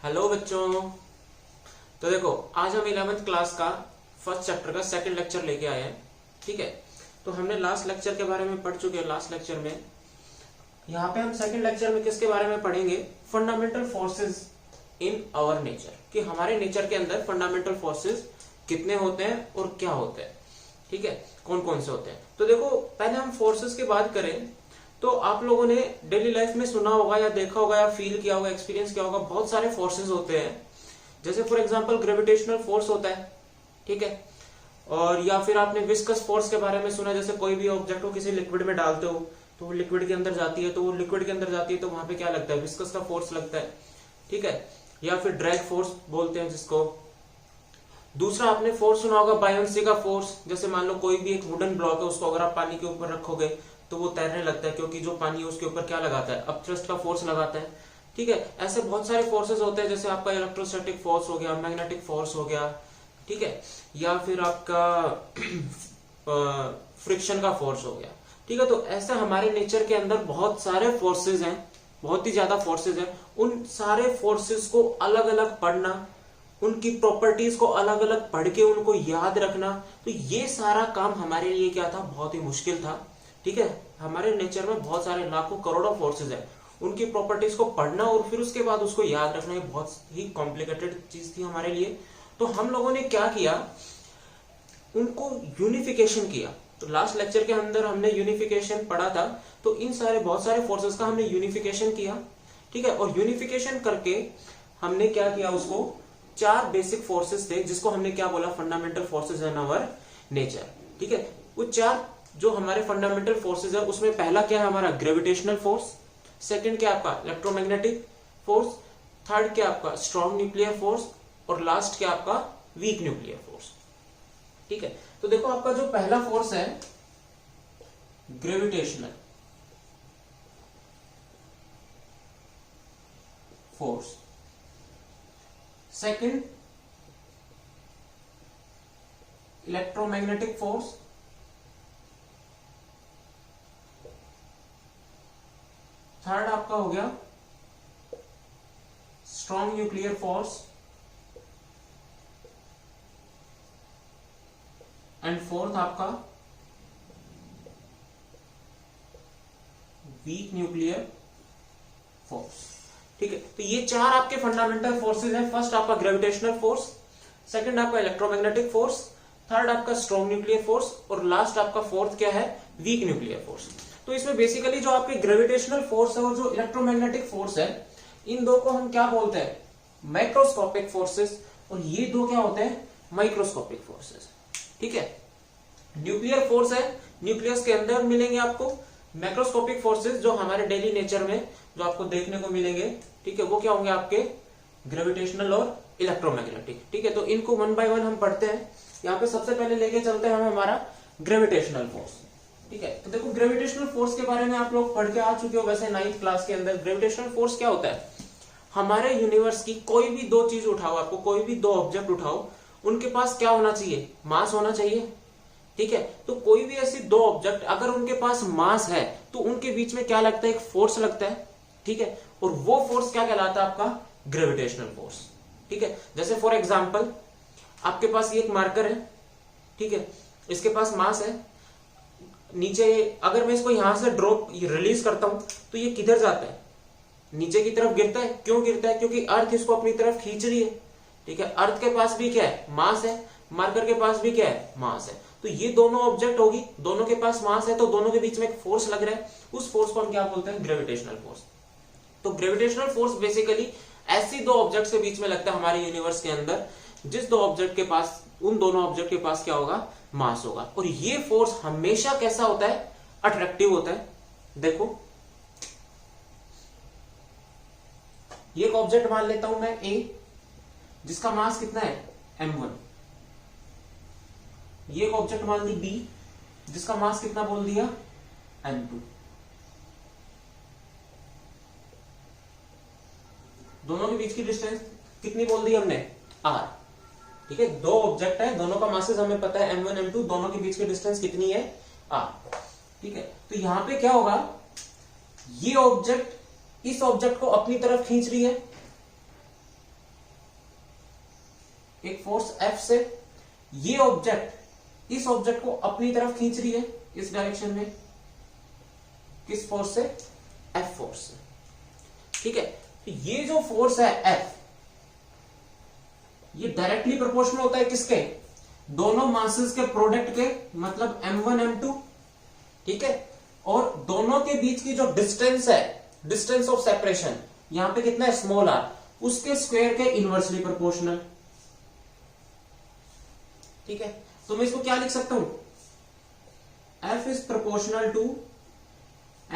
Hello बच्चों। तो देखो, आज हम 11th क्लास का फर्स्ट चैप्टर का सेकंड लेक्चर लेके आए हैं। ठीक है, तो हमने लास्ट लेक्चर के बारे में पढ़ चुके हैं। लास्ट लेक्चर में यहाँ पे हम सेकंड लेक्चर में किसके बारे में पढ़ेंगे? Fundamental forces in our nature, कि हमारे नेचर के अंदर फंडामेंटल फोर्सेस कितने होते हैं और क्या होते हैं। ठीक है, कौन कौन से होते हैं। तो देखो, पहले हम फोर्सेस की बात करें तो आप लोगों ने डेली लाइफ में सुना होगा या देखा होगा या फील किया होगा, एक्सपीरियंस किया होगा, बहुत सारे फोर्सेस होते हैं। जैसे फॉर एग्जांपल ग्रेविटेशनल फोर्स होता है, ठीक है। और या फिर आपने विस्कस फोर्स के बारे में सुना, जैसे कोई भी ऑब्जेक्ट को किसी लिक्विड में डालते हो तो वो लिक्विड के अंदर जाती है, तो वो लिक्विड के अंदर जाती है तो वहां पे क्या लगता है? विस्कस का फोर्स लगता है, ठीक है। या फिर ड्रैग फोर्स बोलते हैं जिसको। दूसरा आपने फोर्स सुना होगा बायोन्सी का फोर्स। जैसे मान लो कोई भी एक वुडन ब्लॉक है, उसको अगर आप पानी के ऊपर रखोगे तो वो तैरने लगता है, क्योंकि जो पानी है उसके ऊपर क्या लगाता है? अपथ्रस्ट का फोर्स लगाता है, ठीक है। ऐसे बहुत सारे फोर्सेस होते हैं, जैसे आपका इलेक्ट्रोस्टैटिक फोर्स हो गया, मैग्नेटिक फोर्स हो गया, ठीक है। या फिर आपका फ्रिक्शन का फोर्स हो गया, ठीक है। तो ऐसा हमारे नेचर के अंदर बहुत सारे फोर्सेस हैं, बहुत ही ज्यादा फोर्सेस हैं। उन सारे फोर्सेस को अलग अलग पढ़ना, उनकी प्रॉपर्टीज को अलग अलग पढ़ के उनको याद रखना, तो ये सारा काम हमारे लिए क्या था? बहुत ही मुश्किल था, ठीक है। हमारे नेचर में बहुत सारे लाखों करोड़ों फोर्सेस हैं, उनकी प्रॉपर्टीज को पढ़ना और फिर उसके बाद उसको याद रखना ये बहुत ही कॉम्प्लिकेटेड चीज थी हमारे लिए। तो हम लोगों ने क्या किया? उनको यूनिफिकेशन किया। तो लास्ट लेक्चर के अंदर हमने यूनिफिकेशन पढ़ा था, तो इन सारे बहुत सारे फोर्सेस का हमने यूनिफिकेशन किया, ठीक है। और यूनिफिकेशन करके हमने क्या किया? उसको चार बेसिक फोर्सेस थे जिसको हमने क्या बोला? Fundamental forces in our nature, ठीक है। वो चार जो हमारे फंडामेंटल फोर्सेस है, उसमें पहला क्या है? हमारा ग्रेविटेशनल फोर्स। सेकंड क्या आपका? Electromagnetic force. थर्ड क्या आपका? Strong nuclear force. और लास्ट क्या आपका? वीक न्यूक्लियर फोर्स, ठीक है। तो देखो, आपका जो पहला फोर्स है gravitational force, second electromagnetic force, third आपका हो गया strong nuclear force, and fourth आपका वीक न्यूक्लियर फोर्स, ठीक है। तो ये चार आपके फंडामेंटल फोर्सेस हैं। फर्स्ट आपका ग्रेविटेशनल फोर्स, सेकंड आपका इलेक्ट्रोमैग्नेटिक फोर्स, थर्ड आपका स्ट्रॉन्ग न्यूक्लियर फोर्स, और लास्ट आपका फोर्थ क्या है? Weak nuclear force. तो इसमें बेसिकली जो आपके ग्रेविटेशनल फोर्स है और जो इलेक्ट्रोमैग्नेटिक फोर्स है, इन दो को हम क्या बोलते हैं? Macroscopic forces. और ये दो क्या होते हैं? माइक्रोस्कोपिक फोर्सेस, ठीक है। न्यूक्लियर फोर्स है, न्यूक्लियस के अंदर मिलेंगे आपको। मैक्रोस्कोपिक फोर्सेस जो हमारे डेली नेचर में जो आपको देखने को मिलेंगे, ठीक है, वो क्या होंगे? आपके ग्रेविटेशनल और इलेक्ट्रोमैग्नेटिक, ठीक है। तो इनको वन बाय वन हम पढ़ते हैं। यहाँ पे सबसे पहले लेके चलते हैं हम हमारा ग्रेविटेशनल फोर्स, ठीक है। तो देखो, ग्रेविटेशनल फोर्स के बारे में आप लोग पढ़ के आ चुके हो वैसे 9th क्लास के अंदर। ग्रेविटेशनल फोर्स क्या होता है? हमारे यूनिवर्स की कोई भी दो चीज उठाओ, आपको कोई भी दो ऑब्जेक्ट उठाओ, उनके पास क्या होना चाहिए? मास होना चाहिए, ठीक है। तो कोई भी ऐसी दो ऑब्जेक्ट अगर उनके पास मास है तो उनके बीच में क्या लगता है? एक फोर्स लगता है, ठीक है। और वो फोर्स क्या कहलाता है? आपका ग्रेविटेशनल फोर्स, ठीक है। जैसे फॉर एग्जांपल आपके पास ये एक मार्कर है, ठीक है, इसके पास मास है। नीचे अगर मैं इसको यहां से ड्रॉप रिलीज करता हूं तो ये किधर जाता है? नीचे की तरफ गिरता है। क्यों गिरता है? क्योंकि अर्थ इसको अपनी तरफ खींच रही है, ठीक है। अर्थ के पास भी क्या है? मास है। मार्कर के पास भी क्या है? मास है। तो ये दोनों ऑब्जेक्ट होगी, दोनों के पास मास है, तो दोनों के बीच में एक फोर्स लग रहा है। उस फोर्स को हम क्या बोलते हैं? Gravitational force. तो ग्रेविटेशनल फोर्स बेसिकली ऐसी दो ऑब्जेक्ट्स के बीच में लगता है हमारे यूनिवर्स के अंदर, जिस दो ऑब्जेक्ट के पास, उन दोनों ऑब्जेक्ट के पास क्या होगा? मास होगा। और ये फोर्स हमेशा कैसा होता है? अट्रैक्टिव होता है। देखो, ये एक ऑब्जेक्ट मान लेता हूं मैं ए, जिसका मास कितना है? m1। ये एक ऑब्जेक्ट मान ली बी, जिसका मास कितना बोल दिया? m2। दोनों के बीच की डिस्टेंस कितनी बोल दी हमने? r, ठीक है। दो ऑब्जेक्ट है, दोनों का मासेस हमें पता है m1 m2, दोनों के बीच की डिस्टेंस कितनी है? r, ठीक है। तो यहां पे क्या होगा? ये ऑब्जेक्ट इस ऑब्जेक्ट को अपनी तरफ खींच रही है, एक फोर्स F से ये ऑब्जेक्ट इस ऑब्जेक्ट को अपनी तरफ खींच रही है इस डायरेक्शन में, किस फोर्स से? F फोर्स से। ठीक है, तो ये जो फोर्स है F, ये डायरेक्टली प्रोपोर्शनल होता है किसके? दोनों मासेस के प्रोडक्ट के, मतलब m1 m2। ठीक है, और दोनों के बीच की जो डिस्टेंस है, डिस्टेंस ऑफ सेपरेशन, यहां पे कितना है? स्मॉल r, उसके स्क्वायर के इनवर्सली प्रोपोर्शनल। ठीक है, तो मैं इसको क्या लिख सकता हूं? F is proportional to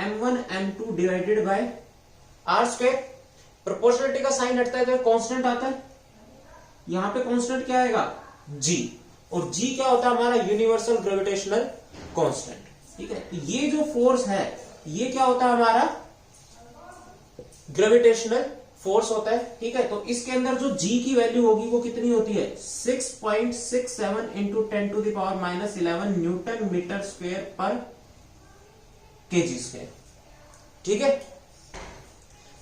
m1 m2 divided by r square. Proportionality का साइन हटता है तो कांस्टेंट आता है, यहां पे कांस्टेंट क्या आएगा? G, और G क्या होता है हमारा? Universal gravitational constant. ठीक है, तो ये जो फोर्स है ये क्या होता है हमारा? ग्रेविटेशनल फोर्स होता है। ठीक है, तो इसके अंदर जो G की वैल्यू होगी वो कितनी होती है? 6.67 into 10 to the power -11 newton metre square पर केजी स्क्वायर। ठीक है,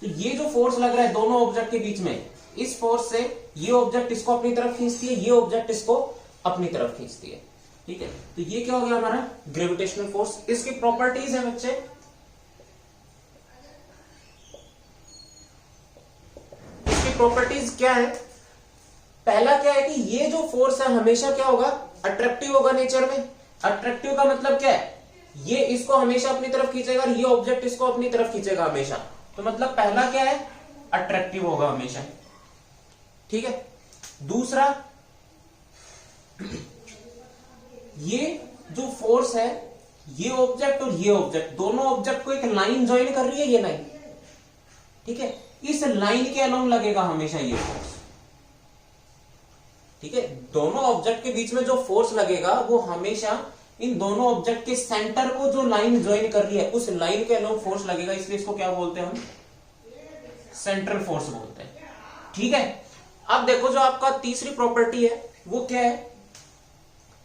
तो ये जो फोर्स लग रहा है दोनों ऑब्जेक्ट के बीच में, इस फोर्स से ये ऑब्जेक्ट इसको अपनी तरफ खींचती है, ये ऑब्जेक्ट इसको अपनी तरफ खींचती है। ठीक है, तो ये क्या हो गया हमारा? Gravitational force. इसकी प्रॉपर्टीज है बच्चे, इसकी प्रॉपर्टीज क्या है? पहला क्या है कि ये जो फोर्स है हमेशा क्या होगा? अट्रैक्टिव होगा नेचर में। अट्रैक्टिव का मतलब क्या है? ये इसको हमेशा अपनी तरफ खींचेगा और ये ऑब्जेक्ट इसको अपनी तरफ खींचेगा हमेशा। तो मतलब पहला क्या है? अट्रैक्टिव होगा हमेशा। ठीक है, दूसरा, ये जो फोर्स है, ये ऑब्जेक्ट और ये ऑब्जेक्ट, दोनों ऑब्जेक्ट को एक लाइन ज्वाइन कर रही है, ये लाइन। ठीक है, इस लाइन के अलोंग लगेगा हमेशा ये फोर्स। ठीक है, दोनों ऑब्जेक्ट के बीच में जो फोर्स लगेगा वो हमेशा इन दोनों ऑब्जेक्ट के सेंटर को जो लाइन ज्वाइन कर रही है उस लाइन के अलोंग फोर्स लगेगा, इसलिए इसको क्या बोलते हैं हम? सेंट्रल फोर्स बोलते हैं। ठीक है, अब देखो जो आपका तीसरी प्रॉपर्टी है वो क्या है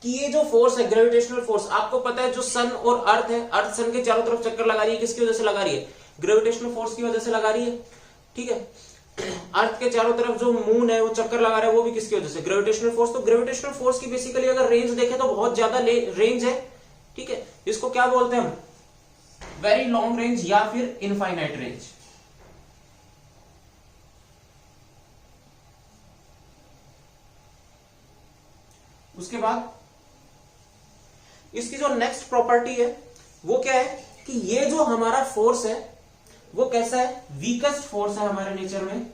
कि ये जो फोर्स है ग्रेविटेशनल फोर्स, आपको पता है जो सन और अर्थ है, अर्थ सन के चारों तरफ चक्कर लगा रही है, किसकी वजह से लगा रही है? ग्रेविटेशनल फोर्स की वजह से लगा रही है। ठीक है, अर्थ के चारों तरफ जो मून है वो चक्कर लगा रहा है, वो भी किसकी वजह से? Gravitational force. तो ग्रेविटेशनल फोर्स की बेसिकली अगर रेंज देखें तो बहुत ज्यादा रेंज है। ठीक है, इसको क्या बोलते हैं हम? वेरी लॉन्ग रेंज या फिर इनफाइनाइट रेंज। उसके बाद इसकी जो नेक्स्ट प्रॉपर्टी है वो क्या है कि ये जो हमारा फोर्स है वो कैसा है? वीकेस्ट फोर्स है हमारे नेचर में।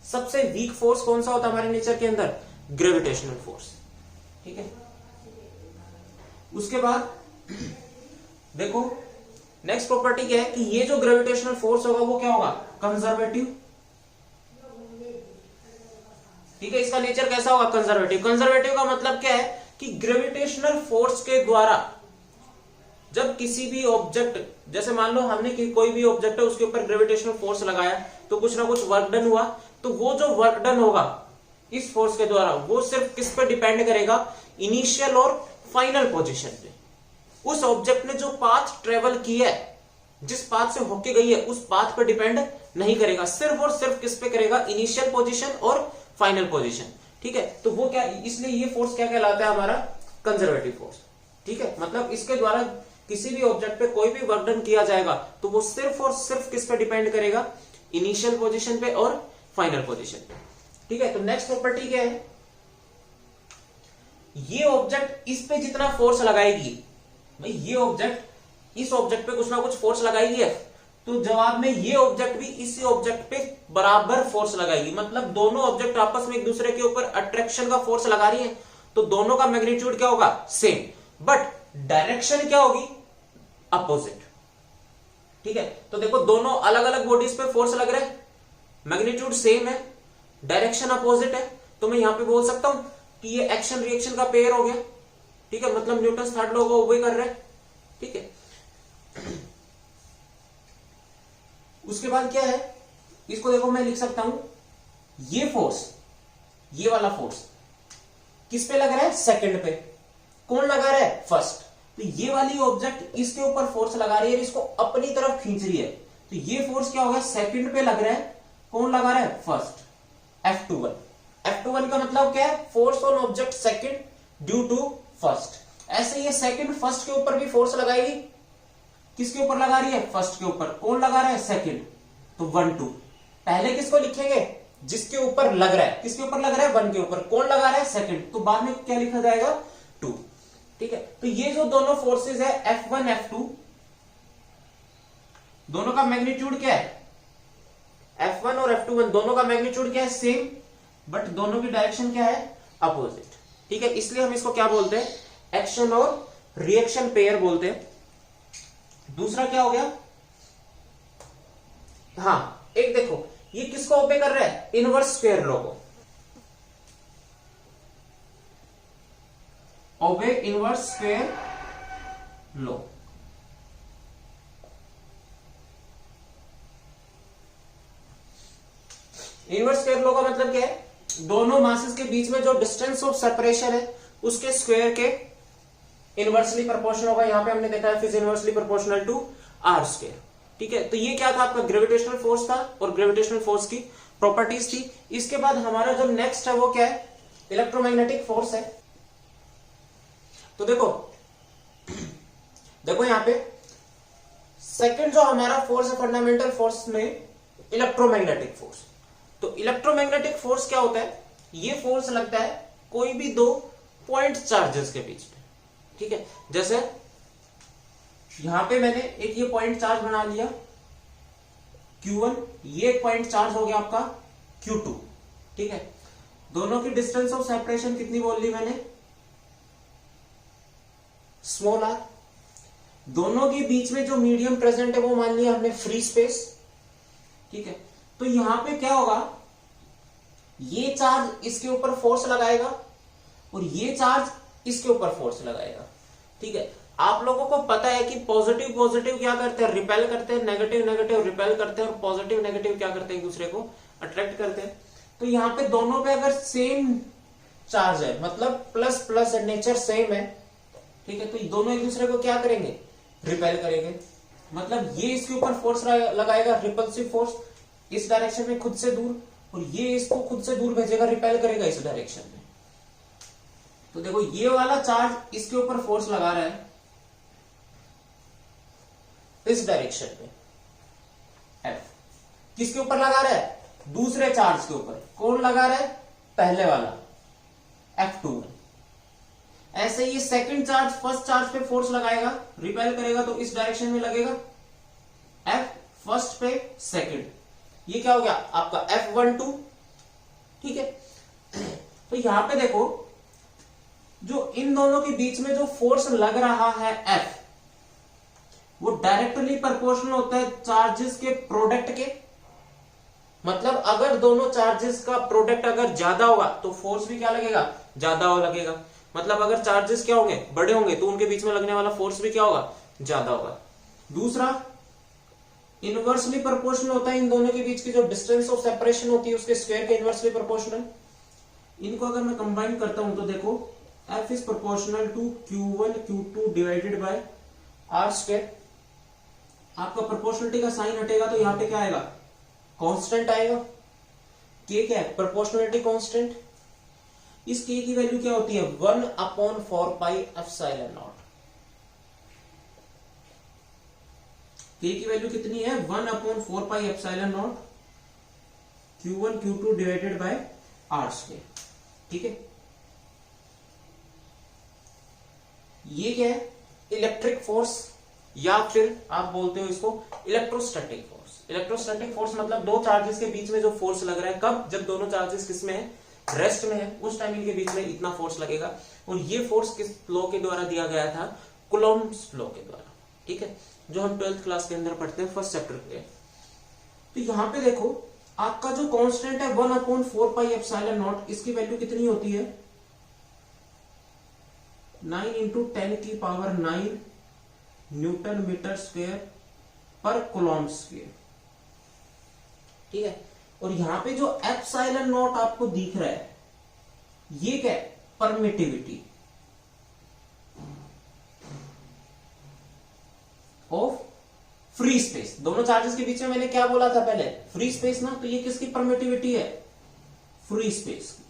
सबसे वीक फोर्स कौन सा होता है हमारे नेचर के अंदर? Gravitational force. ठीक है, उसके बाद देखो नेक्स्ट प्रॉपर्टी क्या है कि ये जो ग्रेविटेशनल फोर्स होगा वो क्या होगा? कंजर्वेटिव। ठीक है, इसका नेचर कैसा होगा? कंजर्वेटिव। कंजर्वेटिव का मतलब क्या है कि ग्रेविटेशनल फोर्स के द्वारा जब किसी भी ऑब्जेक्ट, जैसे मान लो हमने कोई भी ऑब्जेक्ट है उसके ऊपर ग्रेविटेशनल फोर्स लगाया तो कुछ ना कुछ वर्क डन हुआ, तो वो जो वर्क डन होगा इस फोर्स के द्वारा वो सिर्फ किस पे डिपेंड करेगा? इनिशियल और फाइनल पोजीशन पे। उस ऑब्जेक्ट ने जो पाथ ट्रेवल किया है, जिस पाथ से होके गई है, उस पाथ पे डिपेंड नहीं करेगा, सिर्फ और सिर्फ किस पे करेगा? इनिशियल पोजीशन और फाइनल पोजीशन। ठीक है, तो वो क्या, इसलिए ये फोर्स क्या कहलाता है हमारा? Conservative force. ठीक है, मतलब इसके द्वारा किसी भी ऑब्जेक्ट पे कोई भी वर्क डन किया जाएगा तो वो सिर्फ और सिर्फ किस पे डिपेंड करेगा? इनिशियल पोजीशन पे और फाइनल पोजीशन पे। ठीक है, तो नेक्स्ट प्रॉपर्टी क्या है? ये ऑब्जेक्ट इस पे जितना फोर्स लगाएगी, भाई ये ऑब्जेक्ट इस ऑब्जेक्ट पे कुछ ना कुछ फोर्स लगाएगी है, तो जवाब में ये ऑब्जेक्ट भी इसी ऑब्जेक्ट पे बराबर फोर्स लगाएगी। मतलब दोनों ऑब्जेक्ट आपस में एक दूसरे के ऊपर अट्रैक्शन का फोर्स लगा रही है, तो दोनों का मैग्नीट्यूड क्या होगा? सेम, बट डायरेक्शन क्या होगी? अपोजिट। ठीक है, तो देखो दोनों अलग अलग बॉडीज पे फोर्स लग रहे हैं, मैग्नीट्यूड सेम है, डायरेक्शन अपोजिट है, तो मैं यहां पे बोल सकता हूं कि ये एक्शन रिएक्शन का पेयर हो गया। ठीक है, मतलब न्यूटन थर्ड लॉ को ओबे कर रहे हैं। ठीक है, उसके बाद क्या है? इसको देखो मैं लिख सकता हूं, ये फोर्स, ये वाला फोर्स किस पे लग रहा है? सेकंड पे। कौन लगा रहा है? फर्स्ट। तो ये वाली ऑब्जेक्ट इसके ऊपर फोर्स लगा रही है, इसको अपनी तरफ खींच रही है, तो ये फोर्स क्या होगा, सेकंड पे लग रहा है, कौन लगा रहा है, फर्स्ट, F21। F21 का मतलब क्या है, force on object second due to first. ऐसे ये सेकंड फर्स्ट के ऊपर भी फोर्स लगाएगी, किसके ऊपर लगा रही है, फर्स्ट के ऊपर, कौन लगा रहा है, सेकंड, तो 1 2। पहले किसको लिखेंगे, जिसके ऊपर लग रहा है, किसके ऊपर लग रहा है, 1 के ऊपर, कौन लगा रहा है, सेकंड, तो बाद में क्या लिखा जाएगा, 2। ठीक है, तो ये जो दोनों फोर्सेस है F1 F2, दोनों का मैग्नीट्यूड क्या है, F1 और F21 दोनों का मैग्नीट्यूड क्या है, सेम, बट दोनों की डायरेक्शन क्या है, अपोजिट। ठीक है, इसलिए हम इसको क्या बोलते हैं, एक्शन और रिएक्शन पेयर बोलते हैं। दूसरा क्या हो गया, हाँ एक देखो, ये किसको ओबे कर रहा है, इनवर्स स्क्वायर लॉ को, obey inverse square law. Inverse square law का मतलब क्या है, दोनों मासेस के बीच में जो डिस्टेंस ऑफ सेपरेशन है उसके स्क्वायर के इनवर्सली प्रोपोर्शनल होगा। यहां पे हमने देखा है फिर inversely proportional to R square. ठीक है, तो ये क्या था, आपका ग्रेविटेशनल फोर्स था और ग्रेविटेशनल फोर्स की प्रॉपर्टीज थी। इसके बाद हमारा जो नेक्स्ट है वो क्या है, इलेक्ट्रोमैग्नेटिक फोर्स है। तो देखो देखो यहां पे सेकंड जो हमारा फोर्स है फंडामेंटल फोर्स में, इलेक्ट्रोमैग्नेटिक फोर्स। तो इलेक्ट्रोमैग्नेटिक फोर्स क्या होता है, ये फोर्स लगता है कोई भी दो पॉइंट चार्जेस के बीच में। ठीक है, जैसे यहां पे मैंने एक ये पॉइंट चार्ज बना लिया Q1, ये एक पॉइंट चार्ज हो गया आपका Q2। ठीक है, दोनों की डिस्टेंस ऑफ सेपरेशन कितनी बोल ली मैंने, स्मॉल r। दोनों के बीच में जो मीडियम प्रेजेंट है वो मान लिया हमने फ्री स्पेस। ठीक है, तो यहां पे क्या होगा, ये चार्ज इसके ऊपर फोर्स लगाएगा और ये चार्ज इसके ऊपर फोर्स लगाएगा। ठीक है, आप लोगों को पता है कि पॉजिटिव पॉजिटिव क्या करते हैं, रिपेल करते हैं, नेगेटिव नेगेटिव रिपेल करते हैं, और पॉजिटिव नेगेटिव क्या करते हैं, एक दूसरे को अट्रैक्ट करते हैं। तो यहां पे दोनों पे अगर सेम चार्ज है, मतलब प्लस प्लस नेचर सेम है, ठीक है, तो दोनों एक दूसरे को क्या करेंगे, रिपेल करेंगे। मतलब ये इसके ऊपर फोर्स लगाएगा, रिपल्सिव फोर्स, इस डायरेक्शन में खुद से दूर, और ये इसको खुद से दूर भेजेगा, रिपेल करेगा इस डायरेक्शन में। तो देखो ये वाला चार्ज इसके ऊपर फोर्स लगा रहा है इस डायरेक्शन में, F किसके ऊपर लगा रहा है, दूसरे चार्ज के ऊपर, कौन लगा रहा है, पहले वाला F2। ऐसे ये सेकंड चार्ज फर्स्ट चार्ज पे फोर्स लगाएगा, रिपेल करेगा, तो इस डायरेक्शन में लगेगा F फर्स्ट पे सेकंड, ये क्या हो गया आपका F12। ठीक है, तो यहां पे देखो जो इन दोनों के बीच में जो फोर्स लग रहा है F, वो डायरेक्टली प्रोपोर्शनल होता है चार्जेस के प्रोडक्ट के। मतलब अगर दोनों चार्जेस का प्रोडक्ट अगर ज्यादा होगा तो फोर्स भी क्या लगेगा, ज्यादा हो लगेगा। मतलब अगर चार्जेस क्या होंगे, बड़े होंगे, तो उनके बीच में लगने वाला फोर्स भी क्या होगा, ज्यादा होगा। दूसरा, इनवर्सली प्रोपोर्शनल होता है इन दोनों के बीच की जो डिस्टेंस ऑफ सेपरेशन होती है उसके स्क्वायर के इनवर्सली प्रोपोर्शनल। इनको अगर मैं कंबाइन करता हूं तो देखो F is proportional to Q1 Q2 divided by R square. आपका प्रोपोर्शनलिटी का साइन हटेगा तो यहां पे क्या आएगा, कांस्टेंट आएगा। K क्या है, प्रोपोर्शनलिटी कांस्टेंट। इस K की वैल्यू क्या होती है, 1/4 पाई एप्सिलॉन नॉट। K की वैल्यू कितनी है, 1/4 pi epsilon not Q1 Q2 divided by R square. ठीक है, ये क्या है, इलेक्ट्रिक फोर्स, या फिर आप बोलते हो इसको इलेक्ट्रोस्टैटिक फोर्स। इलेक्ट्रोस्टैटिक फोर्स मतलब दो चार्जेस के बीच में जो फोर्स लग रहा है, कब, जब दोनों चार्जेस किस में है, रेस्ट में है, उस टाइम इनके बीच में इतना फोर्स लगेगा। और ये फोर्स किस लॉ के द्वारा दिया गया था, कूलॉम्ब्स लॉ के द्वारा। ठीक है, जो हम 12th क्लास के अंदर पढ़ते हैं फर्स्ट चैप्टर के। तो यहां पे देखो आपका जो कांस्टेंट है 1/4 पाई एप्सिलॉन नॉट, इसकी वैल्यू कितनी होती है, 9 × 10⁹ न्यूटन मीटर स्क्वायर पर कूलॉम्ब स्क्वायर। ठीक है, और यहां पे जो एप्सिलॉन नॉट आपको दिख रहा है, ये क्या है, परमिटिविटी। फ्री स्पेस, दोनों चार्जेस के बीच में मैंने क्या बोला था पहले, फ्री स्पेस ना, तो ये किसकी परमिटिविटी है, फ्री स्पेस की।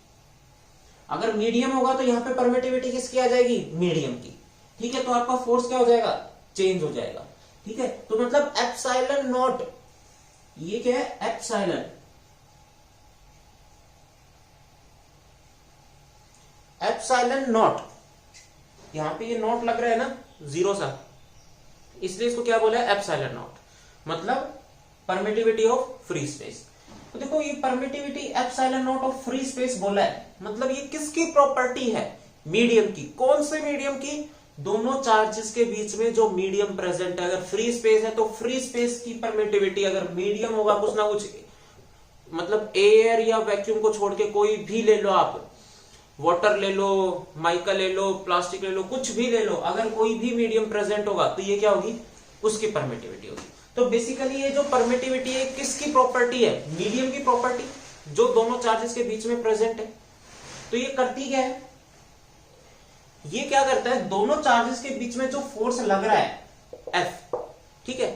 अगर मीडियम होगा तो यहां पे परमिटिविटी किसकी आ जाएगी, मीडियम की। ठीक है, तो आपका फोर्स क्या हो जाएगा, चेंज हो जाएगा। ठीक है, तो मतलब एप्सिलॉन नॉट, ये क्या है, एप्सिलॉन, एप्सिलॉन नॉट, यहां पे ये नॉट लग रहा है ना जीरो सा, इसलिए इसको क्या बोला है, एप्सिलॉन नॉट, मतलब परमिटिविटी ऑफ फ्री स्पेस। तो देखो ये permittivity epsilon not of free space बोला है, मतलब ये किसकी प्रॉपर्टी है, मीडियम की। कौन से मीडियम की, दोनों चार्जेस के बीच में जो मीडियम प्रेजेंट है, अगर फ्री स्पेस है तो फ्री स्पेस की परमिटिविटी, अगर मीडियम होगा कुछ ना कुछ, मतलब एयर या वैक्यूम को छोड़ के कोई भी ले लो आप, वाटर ले लो, माइका ले लो, प्लास्टिक ले लो, कुछ भी ले लो, अगर कोई भी मीडियम प्रेजेंट होगा तो ये क्या होगी, उसकी परमिटिविटी होगी। तो बेसिकली ये जो परमिटिविटी है किसकी प्रॉपर्टी है, मीडियम की प्रॉपर्टी, जो दोनों चार्जेस के बीच में प्रेजेंट है। तो ये करती क्या है, ये क्या करता है, दोनों चार्जेस के बीच में जो फोर्स लग रहा है F, ठीक है,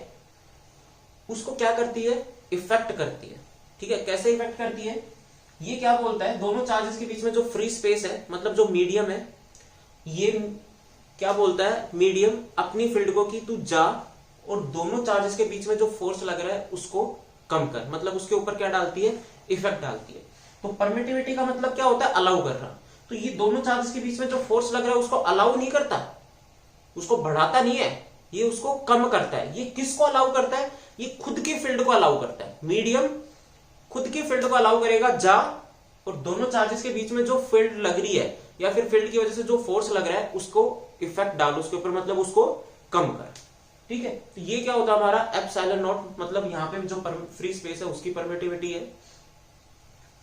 उसको क्या करती है, इफेक्ट करती है। ठीक है, कैसे इफेक्ट करती है, ये क्या बोलता है, दोनों चार्जेस के बीच में जो फ्री स्पेस है, मतलब जो मीडियम है, ये क्या बोलता है, मीडियम अपनी फील्ड को कि तू जा और दोनों चार्जेस के बीच में जो फोर्स लग रहा है उसको कम कर, मतलब उसके ऊपर क्या डालती है, इफेक्ट डालती है। तो परमिटिविटी का मतलब क्या होता है, अलाउ कर रहा। तो ये दोनों चार्जेस के बीच में जो फोर्स लग रहा है उसको अलाउ नहीं करता, उसको बढ़ाता नहीं है, ये उसको कम करता है। ये किसको अलाउ करता है, ये खुद की फील्ड को अलाउ करता है। मीडियम खुद की फील्ड को अलाउ करेगा जा, और दोनों चार्जेस के बीच में जो फील्ड लग रही है या फिर फील्ड की वजह से जो फोर्स लग रहा है उसको इफेक्ट डाल उसके ऊपर, मतलब उसको कम कर। ठीक है, तो ये क्या होता है हमारा एप्सिलॉन नॉट, मतलब यहां पे जो फ्री स्पेस है उसकी परमिटिविटी है।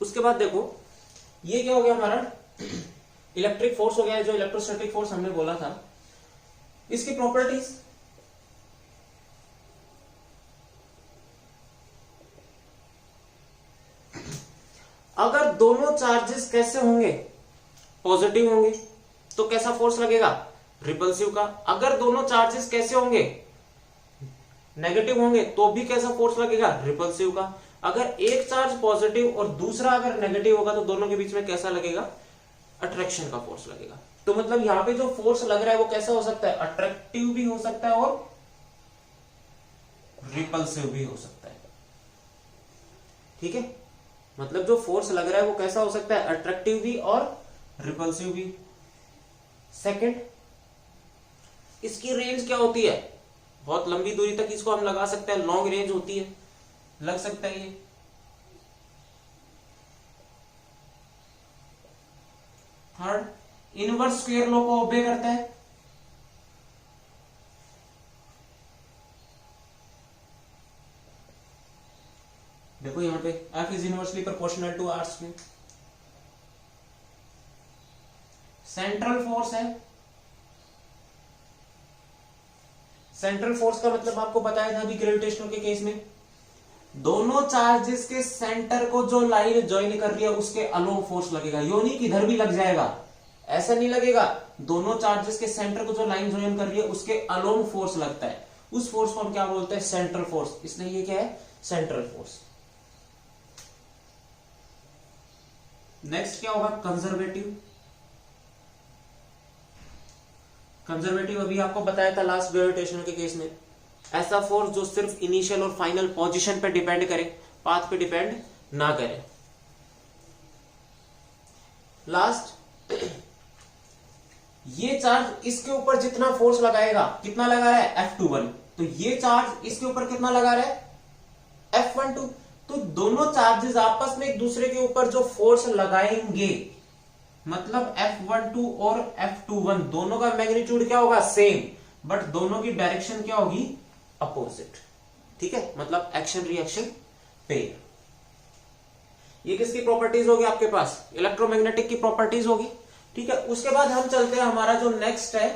उसके बाद देखो ये क्या हो गया हमारा, इलेक्ट्रिक फोर्स हो गया, जो इलेक्ट्रोस्टैटिक फोर्स हमने बोला था, इसकी प्रॉपर्टीज। अगर दोनों चार्जेस कैसे होंगे, पॉजिटिव होंगे तो कैसा फोर्स लगेगा, रिपल्सिव का। अगर दोनों चार्जेस कैसे होंगे, नेगेटिव होंगे तो भी कैसा फोर्स लगेगा, रिपल्सिव का। अगर एक चार्ज पॉजिटिव और दूसरा अगर नेगेटिव होगा तो दोनों के बीच में कैसा लगेगा, अट्रैक्शन का फोर्स लगेगा। तो मतलब यहां पे जो फोर्स लग रहा है वो कैसा हो सकता है, अट्रैक्टिव भी हो सकता है और रिपल्सिव भी हो सकता है। ठीक है, मतलब जो फोर्स लग रहा है वो कैसा हो सकता है, अट्रैक्टिव भी और रिपल्सिव भी। सेकंड, इसकी रेंज क्या होती है, बहुत लंबी दूरी तक इसको हम लगा सकते हैं, लॉन्ग रेंज होती है, लग सकता है ये। थर्ड, इनवर्स स्क्वायर लॉ को ओबे करता है। देखो यहां पे F is inversely proportional to R square. Central force है, सेंट्रल फोर्स का मतलब आपको बताया था अभी ग्रेविटेशनल के केस में, दोनों चार्जेस के सेंटर को जो लाइन ज्वाइन कर रही है उसके अलोंग फोर्स लगेगा। यो नहीं कि इधर भी लग जाएगा, ऐसा नहीं लगेगा। दोनों चार्जेस के सेंटर को जो लाइन ज्वाइन कर रही है उसके अलोंग फोर्स लगता है, उस फोर्स को हम क्या बोलते हैं, सेंट्रल फोर्स। इसलिए ये क्या है, सेंट्रल फोर्स। नेक्स्ट क्या होगा, कंजर्वेटिव। कंजर्वेटिव अभी आपको बताया था लास्ट ग्रेविटेशनल के केस में, ऐसा फोर्स जो सिर्फ इनिशियल और फाइनल पोजीशन पे डिपेंड करे, पाथ पे डिपेंड ना करे। लास्ट, ये चार्ज इसके ऊपर जितना फोर्स लगाएगा, कितना लगा रहा है, F21, तो ये चार्ज इसके ऊपर कितना लगा रहा है, F12। तो दोनों चार्जेस आपस में एक दूसरे के ऊपर जो फोर्स लगाएंगे, मतलब F12 और F21 दोनों का मैग्नीट्यूड क्या होगा, सेम, बट दोनों की डायरेक्शन क्या होगी, अपोजिट। ठीक है, मतलब एक्शन रिएक्शन पेयर। ये किसकी प्रॉपर्टीज होगी आपके पास, इलेक्ट्रोमैग्नेटिक की प्रॉपर्टीज होगी। ठीक है, उसके बाद हम चलते हैं, हमारा जो नेक्स्ट है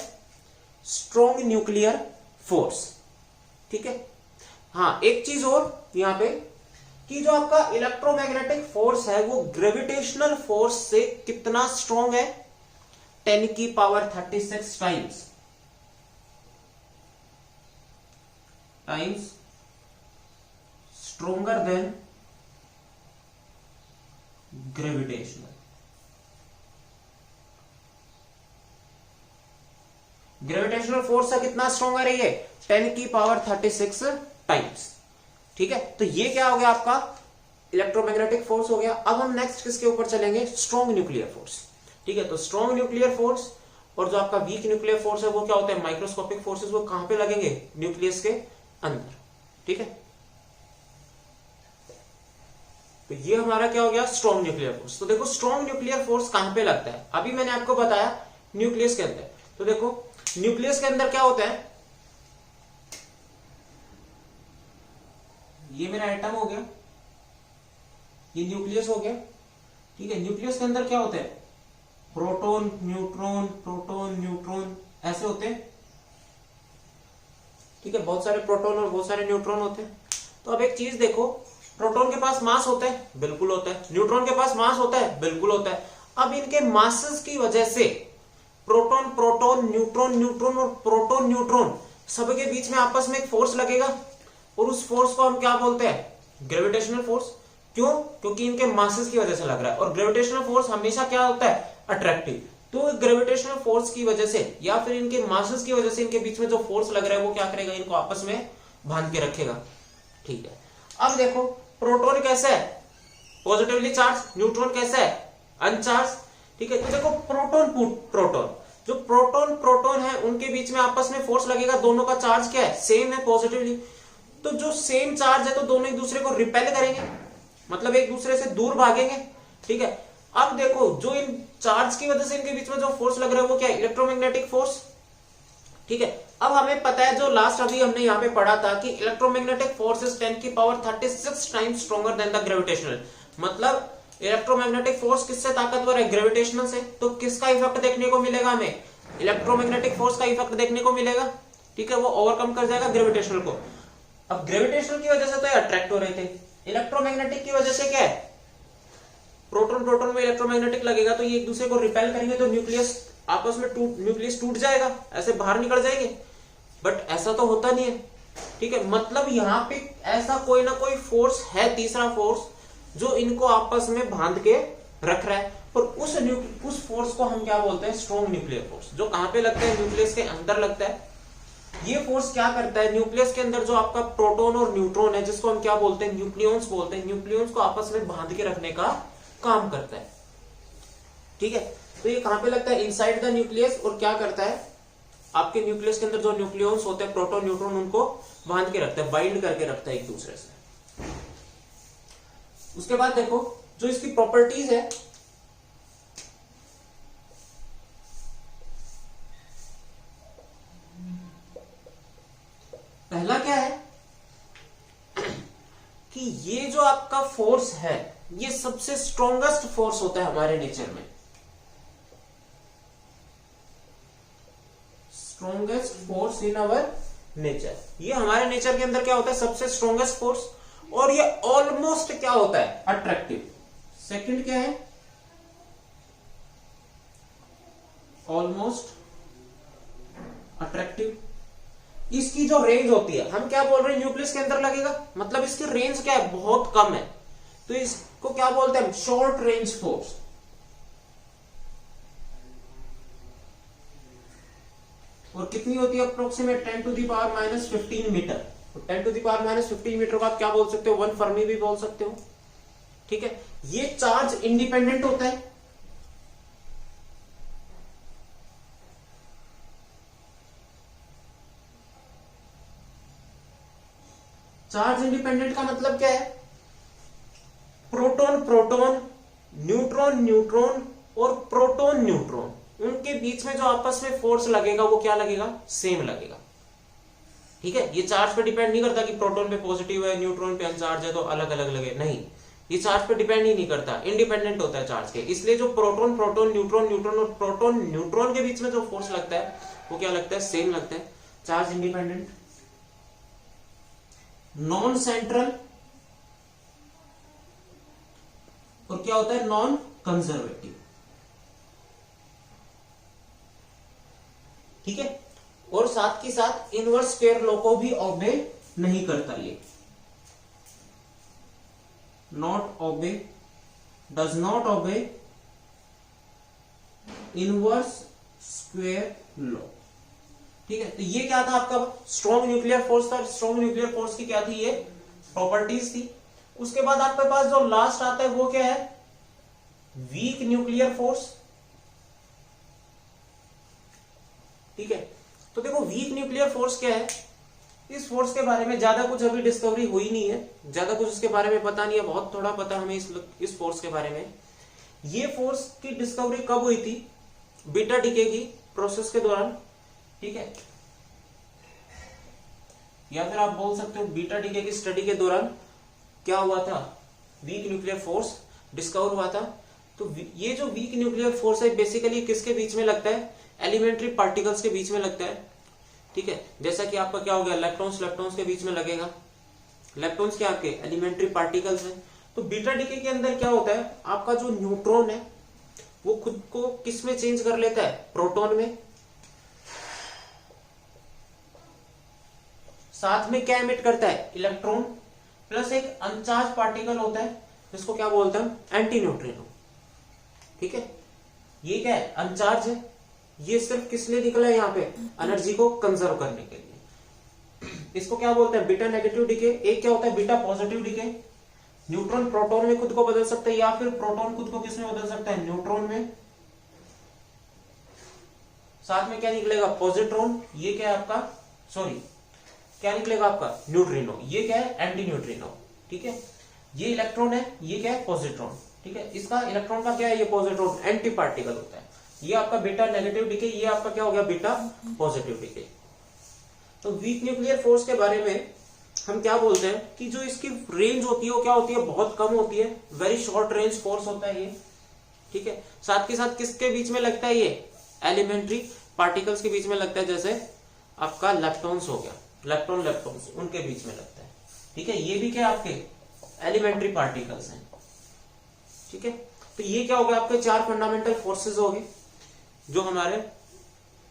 स्ट्रॉन्ग न्यूक्लियर फोर्स। ठीक है, हाँ एक चीज और यहां पे कि जो आपका इलेक्ट्रोमैग्नेटिक फोर्स है वो ग्रेविटेशनल फोर्स से कितना स्ट्रॉन्ग है, 10 की power 36 times stronger then gravitational. Gravitational force है कितना स्ट्रोंगर है ये, 10⁻36 टाइम्स। ठीक है, तो ये क्या हो गया आपका इलेक्ट्रोमैग्नेटिक फोर्स हो गया। अब हम नेक्स्ट किसके ऊपर चलेंगे, स्ट्रॉन्ग न्यूक्लियर फोर्स। ठीक है, तो स्ट्रॉन्ग न्यूक्लियर फोर्स और जो आपका वीक न्यूक्लियर फोर्स है वो क्या होता है, माइक्रोस्कोपिक फोर्सेस। वो कहां पे लगेंगे, न्यूक्लियस के अंदर। ठीक है, तो ये हमारा क्या हो गया, स्ट्रॉन्ग न्यूक्लियर फोर्स। तो देखो स्ट्रॉन्ग न्यूक्लियर फोर्स कहां पे लगता है, अभी मैंने आपको बताया न्यूक्लियस के अंदर। तो देखो न्यूक्लियस के अंदर क्या होता है, ये मेरा एटम हो गया, ये न्यूक्लियस हो गया। ठीक है, न्यूक्लियस के अंदर क्या होता है, प्रोटॉन न्यूट्रॉन प्रोटॉन न्यूट्रॉन ऐसे होते हैं। ठीक है, बहुत सारे प्रोटॉन और बहुत सारे न्यूट्रॉन होते हैं। तो अब एक चीज देखो, प्रोटॉन के पास मास होता है, बिल्कुल होता है। न्यूट्रॉन के पास मास होता है, बिल्कुल होता है। अब इनके मासेस की वजह से प्रोटॉन प्रोटॉन न्यूट्रॉन न्यूट्रॉन और प्रोटॉन न्यूट्रॉन सबके बीच में आपस में एक फोर्स लगेगा, और उस फोर्स को हम क्या बोलते हैं, ग्रेविटेशनल फोर्स। क्यों, क्योंकि इनके मासेस की वजह से लग रहा है। और ग्रेविटेशनल फोर्स हमेशा क्या होता है, अट्रैक्टिव। तो ग्रेविटेशनल फोर्स की वजह से या फिर इनके मासेस की वजह से इनके बीच में जो फोर्स लग रहा है वो क्या करेगा, इनको आपस में बांध के रखेगा। ठीक है, अब देखो प्रोटॉन कैसा है, पॉजिटिवली चार्ज, न्यूट्रॉन कैसा है, अनचार्ज। ठीक है, तो देखो प्रोटॉन प्रोटॉन, जो प्रोटॉन प्रोटॉन है उनके बीच में आपस में फोर्स लगेगा, दोनों का चार्ज क्या है, सेम है, पॉजिटिवली। तो जो सेम चार्ज है तो दोनों एक दूसरे को रिपेल करेंगे, मतलब एक दूसरे से दूर भागेंगे। ठीक है, अब देखो जो इन चार्ज की वजह से इनके बीच में जो फोर्स लग रहा है वो क्या है, इलेक्ट्रोमैग्नेटिक फोर्स। ठीक है, अब हमें पता है जो लास्ट अभी हमने यहाँ पे पढ़ा था कि electromagnetic force is 10⁻36 times stronger than the gravitational. मतलब इलेक्ट्रोमैग्नेटिक फोर्स किससे ताकतवर है, ग्रेविटेशनल से। तो किसका इफेक्ट देखने को मिलेगा हमें, इलेक्ट्रोमैग्नेटिक फोर्स का इफेक्ट देखने को मिलेगा। ठीक है, वो ओवरकम कर जाएगा ग्रेविटेशनल को। अब ग्रेविटेशनल की वजह से तो ये अट्रैक्ट हो रहे थे, इलेक्ट्रोमैग्नेटिक की वजह से क्या है, प्रोटॉन प्रोटॉन में इलेक्ट्रोमैग्नेटिक लगेगा तो ये एक दूसरे को रिपेल करेंगे, तो न्यूक्लियस आपस में न्यूक्लियस टूट जाएगा, ऐसे बाहर निकल जाएंगे। बट ऐसा तो होता नहीं है। ठीक है, मतलब यहाँ पे ऐसा कोई ना कोई फोर्स है, तीसरा फोर्स, जो इनको आपस में बांध के रख रहा है। और उस फोर्स को हम क्या बोलते हैं, स्ट्रॉन्ग न्यूक्लियर फोर्स, जो कहां पे लगता है, न्यूक्लियस के अंदर लगता है। ये फोर्स क्या करता है, न्यूक्लियस के अंदर जो आपका प्रोटॉन और न्यूट्रॉन है, जिसको हम क्या बोलते हैं, न्यूक्लियॉन्स बोलते हैं, न्यूक्लियॉन्स को आपस में बांध के रखने का काम करता है। ठीक है, तो ये कहां पे लगता है, इनसाइड द न्यूक्लियस। और क्या करता है, आपके न्यूक्लियस के अंदर जो न्यूक्लियॉन्स होते हैं, प्रोटॉन न्यूट्रॉन, उनको बांध के रखता है, बाइंड करके रखता है एक दूसरे से। उसके बाद देखो जो इसकी प्रॉपर्टीज है, पहला क्या है कि ये जो आपका फोर्स है ये सबसे स्ट्रॉन्गेस्ट फोर्स होता है हमारे नेचर में, strongest force in our nature. ये हमारे नेचर के अंदर क्या होता है, सबसे स्ट्रॉन्गेस्ट फोर्स। और ये ऑलमोस्ट क्या होता है, अट्रैक्टिव। सेकंड क्या है, ऑलमोस्ट अट्रैक्टिव। इसकी जो रेंज होती है, हम क्या बोल रहे हैं, न्यूक्लियस के अंदर लगेगा, मतलब इसकी रेंज क्या है, बहुत कम है। तो इसको क्या बोलते हैं, शॉर्ट रेंज फोर्स। और कितनी होती है, अप्रोक्सीमेट 10⁻⁻15 मीटर। 10⁻⁻15 मीटर को आप क्या बोल सकते हो, 1 फर्मी भी बोल सकते हो। ठीक है, ये चार्ज इंडिपेंडेंट होता है। चार्ज इंडिपेंडेंट का मतलब क्या है, प्रोटॉन प्रोटॉन, न्यूट्रॉन न्यूट्रॉन और प्रोटॉन न्यूट्रॉन, उनके बीच में जो आपस में फोर्स लगेगा वो क्या लगेगा, सेम लगेगा। ठीक है, ये चार्ज पे डिपेंड नहीं करता कि प्रोटॉन पे पॉजिटिव है, न्यूट्रॉन पे अनचार्ज है तो अलग अलग लगे, नहीं, ये चार्ज पे डिपेंड ही नहीं करता, इंडिपेंडेंट होता है चार्ज के। इसलिए जो प्रोटॉन प्रोटॉन न्यूट्रॉन न्यूट्रॉन और प्रोटॉन न्यूट्रॉन के बीच में जो फोर्स लगता है वो क्या लगता है, सेम लगता है, चार्ज इंडिपेंडेंट। नॉन सेंट्रल और क्या होता है, नॉन कंजर्वेटिव। ठीक है, और साथ ही साथ इनवर्स स्क्वायर लॉ को भी ऑबे नहीं करता ये। Does not obey inverse square law. ठीक है, तो ये क्या था आपका स्ट्रॉन्ग न्यूक्लियर फोर्स था। स्ट्रॉन्ग न्यूक्लियर फोर्स की क्या थी, ये प्रॉपर्टीज थी। उसके बाद आपके पास जो लास्ट आता है वो क्या है, वीक न्यूक्लियर फोर्स। ठीक है, तो देखो वीक न्यूक्लियर फोर्स क्या है, इस फोर्स के बारे में ज्यादा कुछ अभी डिस्कवरी हुई नहीं है, ज्यादा कुछ इसके बारे में पता नहीं है, बहुत थोड़ा पता हमें इस फोर्स के बारे में। ये फोर्स की डिस्कवरी कब हुई थी, बीटा डीके की प्रोसेस के दौरान। ठीक है, या फिर आप बोल सकते हो बीटा डीके की स्टडी के दौरान क्या हुआ था, वीक न्यूक्लियर फोर्स डिस्कवर हुआ था। तो ये जो वीक न्यूक्लियर फोर्स है बेसिकली किसके बीच में लगता है, एलिमेंट्री पार्टिकल्स के बीच में लगता है। ठीक है, जैसा कि आपका क्या हो गया, इलेक्ट्रॉन्स के बीच में लगेगा। इलेक्ट्रॉन्स क्या आपके एलिमेंट्री पार्टिकल्स हैं। तो बीटा डीके के अंदर क्या होता है, आपका जो न्यूट्रॉन है वो खुद को किस में चेंज कर लेता है, प्रोटॉन में। साथ में क्या एमिट करता है, इलेक्ट्रॉन, प्लस एक अनचार्ज पार्टिकल होता है जिसको क्या बोलते हैं, एंटी न्यूट्रिनो। ठीक है, ये क्या है, अनचार्ज है। ये सिर्फ किस लिए निकला है यहाँ पे, एनर्जी को कंजर्व करने के लिए। इसको क्या बोलते हैं, बीटा नेगेटिव डीके। एक क्या होता है, beta positive decay. Neutron proton में खुद को बदल सकता है, या फिर प्रोटॉन खुद को किस में बदल सकता है, न्यूट्रॉन में। साथ में क्या निकलेगा, पॉजिट्रॉन। ये क्या है आपका, सॉरी क्या निकलेगा आपका, न्यूट्रिनो। ये क्या है, एंटी न्यूट्रिनो। ठीक है, ये इलेक्ट्रॉन है, ये क्या है, पॉजिट्रॉन। ठीक है, इसका इलेक्ट्रॉन का क्या है, ये पॉजिट्रॉन एंटी पार्टिकल होता है। ये आपका बीटा नेगेटिव डीके, ये आपका क्या हो गया, बीटा पॉजिटिव डीके। तो वीक न्यूक्लियर फोर्स के बारे में हम क्या बोलते हैं कि जो इसकी रेंज होती है वो क्या होती है, बहुत कम होती है, वेरी शॉर्ट रेंज फोर्स होता है ये। ठीक है, साथ के साथ किसके बीच में लगता है, ये एलिमेंट्री पार्टिकल्स के बीच में लगता है। जैसे आपका इलेक्ट्रॉन्स हो गया, इलेक्ट्रॉन्स उनके बीच में लगता है। ठीक है, ये भी क्या आपके एलिमेंट्री पार्टिकल्स हैं। ठीक है, तो ये क्या हो गया, आपके चार फंडामेंटल फोर्सेस हो गए, जो हमारे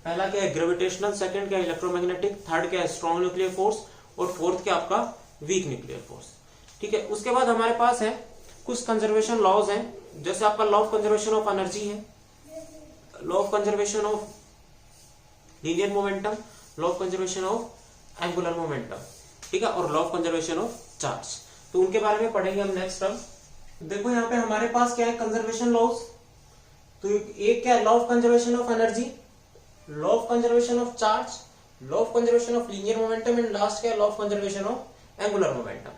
पहला क्या है, ग्रेविटेशनल, सेकंड क्या है, इलेक्ट्रोमैग्नेटिक, थर्ड क्या है, स्ट्रॉन्ग न्यूक्लियर फोर्स, और फोर्थ क्या आपका वीक न्यूक्लियर फोर्स। ठीक है, उसके बाद हमारे पास है कुछ कंजर्वेशन लॉज हैं, जैसे आपका law of conservation of energy है, law of conservation of linear momentum, law of conservation of angular momentum. ठीक है, और law of conservation of charge. तो उनके बारे में पढ़ेंगे हम नेक्स्ट टर्म। देखो यहाँ पे हमारे पास क्या है, कंजर्वेशन लॉज। तो एक क्या है, law of conservation of energy, law of conservation of charge, law of conservation of linear momentum, and last क्या है, law of conservation of angular momentum.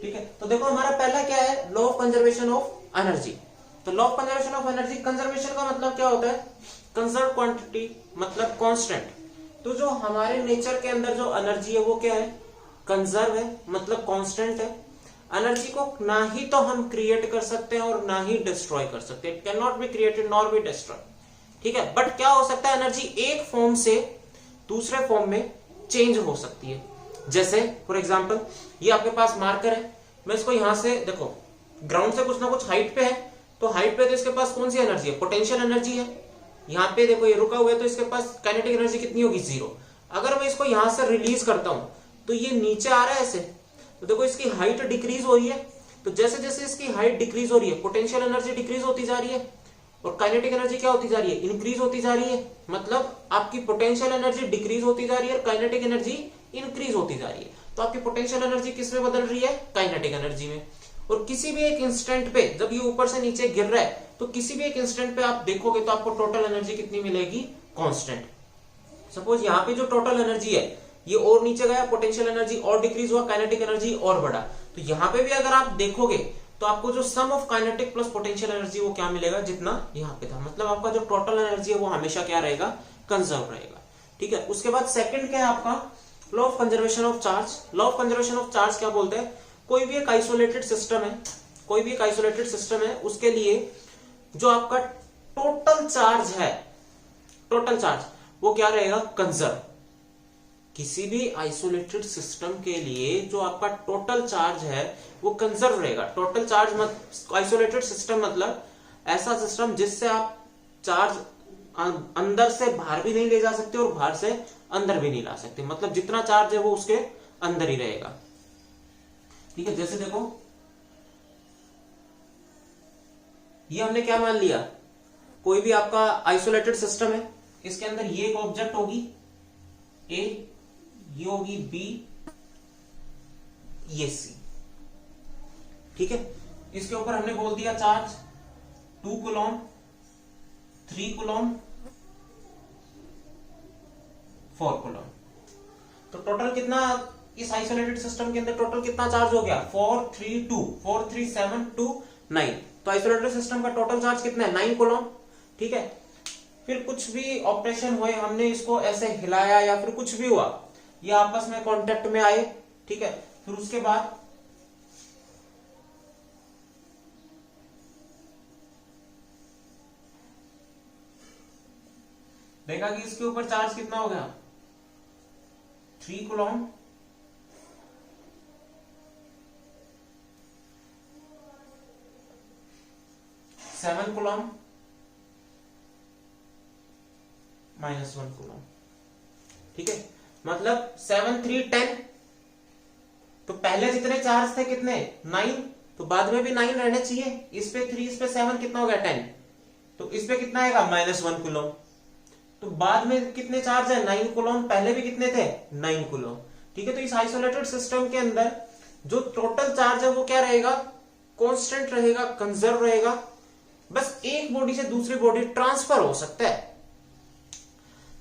ठीक है, तो देखो हमारा पहला क्या है, law of conservation of energy. तो law of conservation of energy, conservation का मतलब क्या होता है, कंजर्व क्वांटिटी मतलब कांस्टेंट। तो जो हमारे नेचर के अंदर जो एनर्जी है वो क्या है, कंजर्व है, मतलब कांस्टेंट है। एनर्जी को ना ही तो हम क्रिएट कर सकते हैं और ना ही डिस्ट्रॉय कर सकते हैं, it can not be created nor be destroy. ठीक है, बट क्या हो सकता है, एनर्जी एक फॉर्म से दूसरे फॉर्म में चेंज हो सकती है। जैसे फॉर एग्जांपल ये आपके पास मार्कर है, मैं इसको यहां से देखो ग्राउंड से कुछ ना कुछ हाइट पे है, तो हाइट पे तो इसके पास कौन सी एनर्जी है, पोटेंशियल एनर्जी है। यहाँ पे देखो ये रुका हुआ है, तो इसके पास काइनेटिक एनर्जी कितनी होगी, 0। अगर मैं इसको यहां से रिलीज करता हूं तो ये नीचे आ रहा है ऐसे, तो देखो इसकी हाइट डिक्रीज हो रही है। तो जैसे जैसे इसकी हाइट डिक्रीज हो रही है, पोटेंशियल एनर्जी डिक्रीज होती जा रही है, और काइनेटिक एनर्जी क्या होती जा रही है, इंक्रीज होती जा रही है। मतलब आपकी पोटेंशियल एनर्जी डिक्रीज होती जा रही है और काइनेटिक एनर्जी इंक्रीज होती जा रही है। तो आपकी पोटेंशियल एनर्जी किस में बदल रही है, काइनेटिक एनर्जी में। और किसी भी एक इंस्टेंट पे जब ये ऊपर से नीचे गिर रहा है, तो किसी भी एक इंस्टेंट पे आप देखोगे तो आपको टोटल एनर्जी कितनी मिलेगी, कांस्टेंट। सपोज यहाँ पे जो टोटल एनर्जी है ये और नीचे गया, पोटेंशियल एनर्जी और डिक्रीज हुआ, काइनेटिक एनर्जी और बढ़ा। तो यहाँ पे भी अगर आप देखोगे तो आपको जो sum of kinetic plus potential energy वो क्या मिलेगा, जितना यहाँ पे था। मतलब आपका जो टोटल एनर्जी है वो हमेशा क्या रहेगा, कंजर्व रहेगा। ठीक है, उसके बाद सेकंड क्या है आपका, law of conservation of charge. Law of conservation of charge क्या बोलते हैं, कोई भी एक आइसोलेटेड सिस्टम है, कोई भी एक आइसोलेटेड सिस्टम है, उसके लिए जो आपका टोटल चार्ज है, टोटल चार्ज वो क्या रहेगा, कंजर्व। किसी भी आइसोलेटेड सिस्टम के लिए जो आपका टोटल चार्ज है वो कंजर्व रहेगा। टोटल चार्ज आइसोलेटेड सिस्टम मतलब ऐसा सिस्टम जिससे आप चार्ज अंदर से बाहर भी नहीं ले जा सकते और बाहर से अंदर भी नहीं ला सकते। मतलब जितना चार्ज है वो उसके अंदर ही रहेगा। ठीक है, जैसे देखो ये हमने क्या मान लिया, कोई भी आपका आइसोलेटेड सिस्टम है, इसके अंदर ये एक ऑब्जेक्ट होगी ए, ये होगी बी, ये सी, ठीक है। इसके ऊपर हमने बोल दिया चार्ज 2 कूलॉम, 3 कूलॉम, 4 कूलॉम। तो टोटल कितना इस आइसोलेटेड सिस्टम के अंदर टोटल कितना चार्ज हो गया, 4 3 2 4 3 7 2 9। तो आइसोलेटेड सिस्टम का टोटल चार्ज कितना है, 9 कूलॉम, ठीक है। फिर कुछ भी ऑपरेशन हुए, हमने इसको ऐसे हिलाया या फिर कुछ भी हुआ, ये आपस में कांटेक्ट में आए, ठीक है। फिर उसके बाद देखा कि इसके ऊपर चार्ज कितना हो गया, 3 कूलॉम, 7 कूलॉम, -1 कूलॉम, ठीक है। मतलब 7 3 10। तो पहले जितने चार्ज थे कितने, 9, तो बाद में भी 9 रहने चाहिए। इस पे 3, इस पे 7, कितना हो गया 10। तो इस पे कितना आएगा, -1 कूलॉम। तो बाद में कितने चार्ज है, 9 कूलॉम, पहले भी कितने थे, 9 कूलॉम, ठीक है। तो इस आइसोलेटेड सिस्टम के अंदर जो टोटल चार्ज है वो क्या रहेगा, कांस्टेंट रहेगा, कंजर्व रहेगा। बस एक बॉडी से दूसरी बॉडी ट्रांसफर हो सकता है,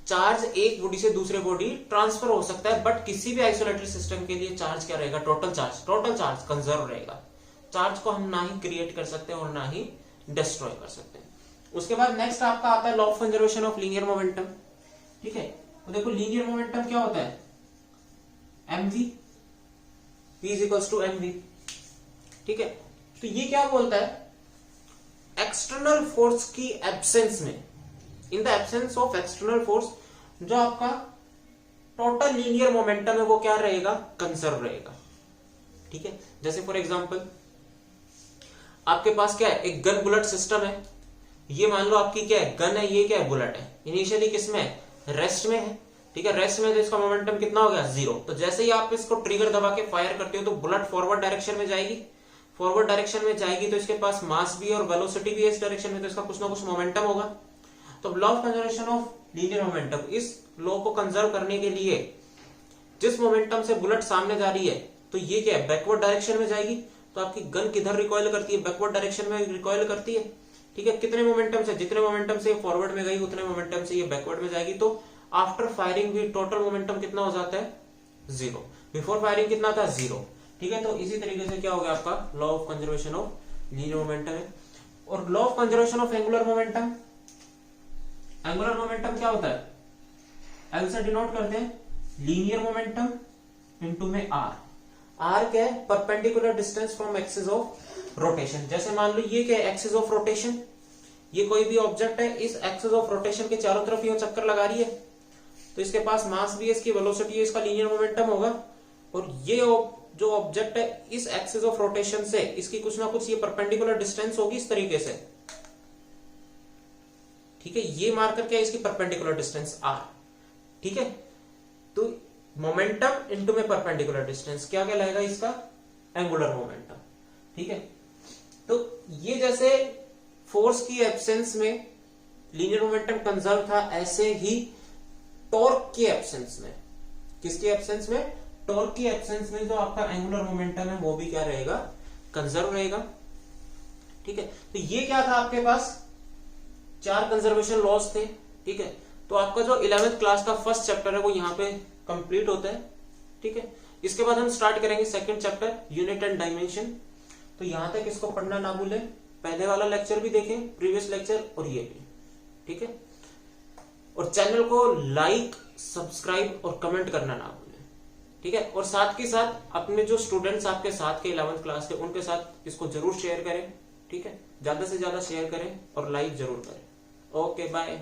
चार्ज एक बॉडी से दूसरे बॉडी ट्रांसफर हो सकता है, बट किसी भी आइसोलेटेड सिस्टम के लिए चार्ज क्या रहेगा, टोटल चार्ज कंजर्व रहेगा। चार्ज को हम ना ही क्रिएट कर सकते हैं और ना ही डिस्ट्रॉय कर सकते हैं। उसके बाद नेक्स्ट आपका आता है law of conservation of linear momentum, ठीक है। तो देखो लीनियर मोमेंटम क्या होता है, mv, v is equals to mv, ठीक है। तो ये क्या बोलता है, एक्सटर्नल फोर्स की एब्सेंस में, in the absence of external force, जो आपका टोटल लीनियर मोमेंटम है वो क्या रहेगा, कंजर्व रहेगा, ठीक है। जैसे फॉर एग्जांपल आपके पास क्या है, एक गन बुलेट सिस्टम है। ये मान लो आपकी क्या है, गन है, ये क्या है, बुलेट है। इनिशियली किसमें है, रेस्ट में है, ठीक है। रेस्ट में तो इसका मोमेंटम कितना हो गया, 0। तो जैसे ही आप इसको ट्रिगर दबा के फायर करते हो तो बुलेट फॉरवर्ड डायरेक्शन में जाएगी, फॉरवर्ड डायरेक्शन में जाएगी तो इसके पास मास भी और वेलोसिटी भी है इस डायरेक्शन में, तो इसका कुछ ना कुछ मोमेंटम होगा। तो law of conservation of linear momentum, इस लॉ को कंजर्व करने के लिए जिस मोमेंटम से बुलेट सामने जा रही है, तो ये क्या है, बैकवर्ड डायरेक्शन में जाएगी। तो आपकी गन किधर रिकॉइल करती है, बैकवर्ड डायरेक्शन में रिकॉइल करती है, ठीक है। कितने मोमेंटम से, जितने मोमेंटम से फॉरवर्ड में गई उतने मोमेंटम से ये बैकवर्ड में जाएगी। तो आफ्टर फायरिंग भी टोटल मोमेंटम कितना हो जाता है, 0। बिफोर फायरिंग कितना था, 0, ठीक है। तो इसी तरीके से क्या हो गया आपका law of conservation of linear momentum है। और law of conservation of angular momentum, angular momentum क्या होता है, एल से डिनोट करते हैं, लीनियर मोमेंटम इनटू में आर। आर क्या है, perpendicular distance from axis of rotation. जैसे मान लो ये क्या है, एक्सिस ऑफ रोटेशन, ये कोई भी ऑब्जेक्ट है, इस एक्सिस ऑफ रोटेशन के चारों तरफ ये चक्कर लगा रही है, तो इसके पास मास भी है, इसकी वेलोसिटी है, इसका लीनियर मोमेंटम होगा। और ये जो ऑब्जेक्ट है इस एक्सिस ऑफ रोटेशन से इसकी कुछ ना कुछ ये परपेंडिकुलर डिस्टेंस होगी इस तरीके से, ठीक है। ये मार्कर क्या है, इसकी परपेंडिकुलर डिस्टेंस आर, ठीक है। तो मोमेंटम इनटू में परपेंडिकुलर डिस्टेंस क्या कहलाएगा, इसका एंगुलर मोमेंटम, ठीक है। तो ये जैसे फोर्स की एब्सेंस में लीनियर मोमेंटम कंजर्व था, ऐसे ही टॉर्क की एब्सेंस में, किसकी एब्सेंस में, टॉर्क की एब्सेंस में जो आपका एंगुलर मोमेंटम है वो भी क्या रहेगा, कंजर्व रहेगा, ठीक है। तो ये क्या था, आपके पास 4 कंजर्वेशन लॉस थे, ठीक है। तो आपका जो 11th क्लास का फर्स्ट चैप्टर है वो यहाँ पे कंप्लीट होता है, ठीक है। इसके बाद हम स्टार्ट करेंगे second chapter, unit and dimension. तो यहां तक इसको पढ़ना ना भूलें, पहले वाला लेक्चर भी देखें, प्रीवियस लेक्चर और ये भी, ठीक है। और चैनल को लाइक, सब्सक्राइब और कमेंट करना ना भूलें, ठीक है। और साथ के साथ अपने जो स्टूडेंट्स आपके साथ के 11th क्लास के, उनके साथ इसको जरूर शेयर करें, ठीक है। ज्यादा से ज्यादा शेयर करें और लाइक जरूर करें। Okay, bye.